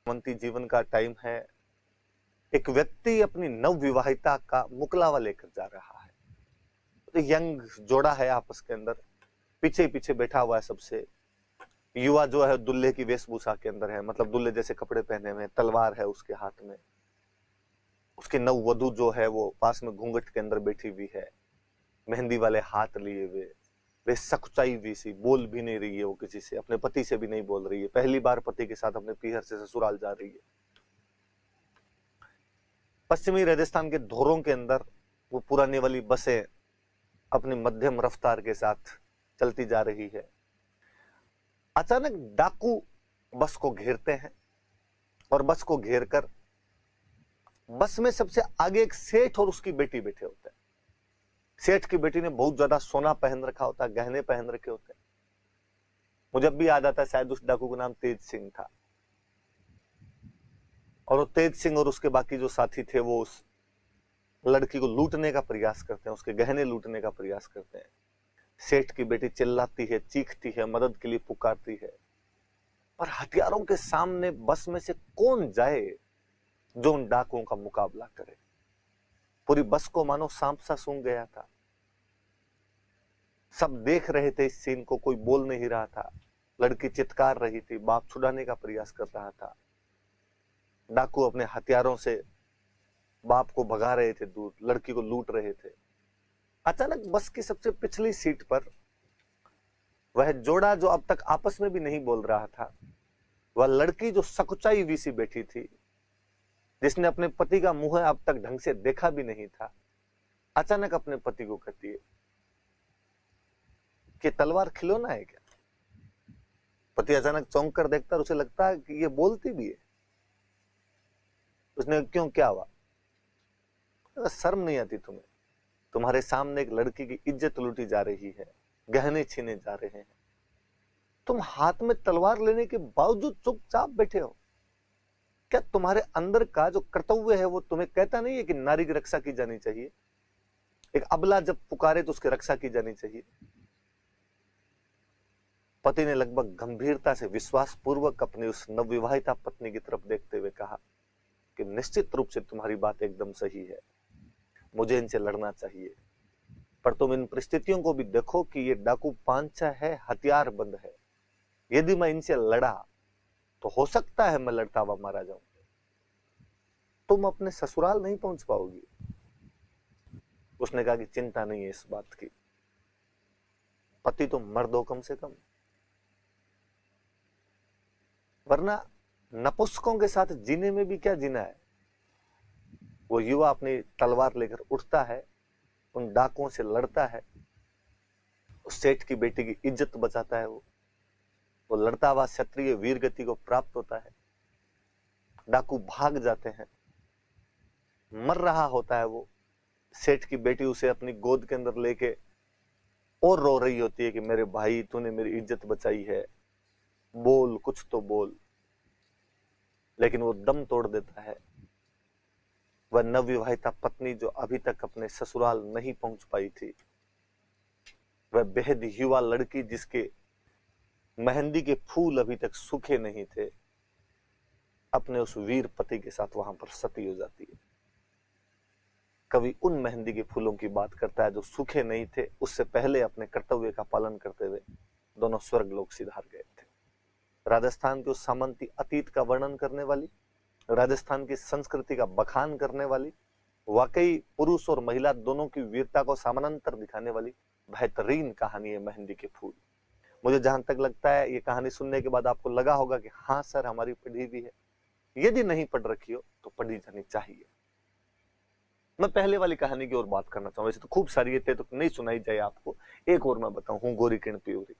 मंती जीवन का टाइम है। एक व्यक्ति अपनी नव विवाहिता का मुकलावा लेकर जा रहा है। तो यंग जोड़ा है आपस के अंदर, पीछे पीछे बैठा हुआ है सबसे। युवा जो है दुल्हे की वेशभूषा के अंदर है, मतलब दुल्हे जैसे कपड़े पहने हुए, तलवार है उसके हाथ में। उसकी नववधु जो है वो पास में घूंघट के अंदर बैठी हुई है, मेहंदी वाले हाथ लिए हुए। वे सकुचाई हुई सी, बोल भी नहीं रही है वो किसी से, अपने पति से भी नहीं बोल रही है। पहली बार पति के साथ अपने पीहर से ससुराल जा रही है। पश्चिमी राजस्थान के धोरों के अंदर वो पुरानी वाली बसें अपनी मध्यम रफ्तार के साथ चलती जा रही है। अचानक डाकू बस को घेरते हैं और बस को घेरकर बस में सबसे आगे एक सेठ और उसकी बेटी बैठे होते हैं। सेठ की बेटी ने बहुत ज्यादा सोना पहन रखा होता है, गहने पहन रखे होते हैं। मुझे अब भी याद आता है, शायद उस डाकू का नाम तेज सिंह था। और वो तेज सिंह और उसके बाकी जो साथी थे वो उस लड़की को लूटने का प्रयास करते हैं, उसके गहने लूटने का प्रयास करते हैं। सेठ की बेटी चिल्लाती है, चीखती है, मदद के लिए पुकारती है। और हथियारों के सामने बस में से कौन जाए जो उन डाकुओं का मुकाबला करे। पूरी बस को मानो सांप सा सूंघ गया था। सब देख रहे थे इस सीन को, कोई बोल नहीं रहा था। लड़की चित्कार रही थी, बाप छुड़ाने का प्रयास कर रहा था। डाकू अपने हथियारों से बाप को भगा रहे थे दूर, लड़की को लूट रहे थे। अचानक बस की सबसे पिछली सीट पर वह जोड़ा जो अब तक आपस में भी नहीं बोल रहा था, वह लड़की जो सकुचाई हुई सी बैठी थी, जिसने अपने पति का मुंह अब तक ढंग से देखा भी नहीं था, अचानक अपने पति को कहती है कि तलवार खिलौना है क्या। पति अचानक चौंक कर देखता है, उसे लगता है कि ये बोलती भी है। उसने क्यों, क्या हुआ? शर्म नहीं आती तुम्हें? तुम्हारे सामने एक लड़की की इज्जत लूटी जा रही है, गहने छीने जा रहे हैं, तुम हाथ में तलवार लेने के बावजूद चुपचाप बैठे हो। क्या तुम्हारे अंदर का जो कर्तव्य है वो तुम्हें कहता नहीं है कि नारी की रक्षा की जानी चाहिए? एक अबला जब पुकारे तो उसकी रक्षा की जानी चाहिए। पति ने लगभग गंभीरता से विश्वास पूर्वक अपनी उस नवविवाहिता पत्नी की तरफ देखते हुए कहा कि निश्चित रूप से तुम्हारी बात एकदम सही है, मुझे इनसे लड़ना चाहिए। पर तुम इन परिस्थितियों को भी देखो कि ये डाकू पांचा है, हथियार बंद है। यदि मैं इनसे लड़ा तो हो सकता है मैं लड़ता हुआ मारा जाऊं। तुम अपने ससुराल नहीं पहुंच पाओगी। उसने कहा कि चिंता नहीं है इस बात की, पति तो मर्द हो कम से कम, वरना नपुंसकों के साथ जीने में भी क्या जीना है। वो युवा अपनी तलवार लेकर उठता है, उन डाकुओं से लड़ता है, उस सेठ की बेटी की इज्जत बचाता है। वो लड़ता हुआ क्षत्रिय वीर गति को प्राप्त होता है। डाकू भाग जाते हैं, मर रहा होता है वो। सेठ की बेटी उसे अपनी गोद के अंदर लेके और रो रही होती है कि मेरे भाई तूने मेरी इज्जत बचाई है, बोल कुछ तो बोल। लेकिन वो दम तोड़ देता है। वह नवविवाहिता पत्नी जो अभी तक अपने ससुराल नहीं पहुंच पाई थी, वह बेहद युवा लड़की जिसके मेहंदी के फूल अभी तक सूखे नहीं थे, अपने उस वीर पति के साथ वहां पर सती हो जाती है। कवि उन मेहंदी के फूलों की बात करता है जो सूखे नहीं थे, उससे पहले अपने कर्तव्य का पालन करते हुए दोनों स्वर्ग लोक सिधार गए थे। राजस्थान के उस सामंती अतीत का वर्णन करने वाली, राजस्थान की संस्कृति का बखान करने वाली, वाकई पुरुष और महिला दोनों की वीरता को समानांतर दिखाने वाली बेहतरीन कहानी है मेहंदी के फूल। मुझे जहां तक लगता है ये कहानी सुनने के बाद आपको लगा होगा कि हाँ सर हमारी पढ़ी भी है। यदि नहीं पढ़ रखी हो तो पढ़ी जानी चाहिए। मैं पहले वाली कहानी की ओर बात करना चाहूँ, वैसे तो खूब सारी है तो नहीं सुनाई जाए आपको। एक और मैं बताऊं, हूँ गोरी किण प्योरी।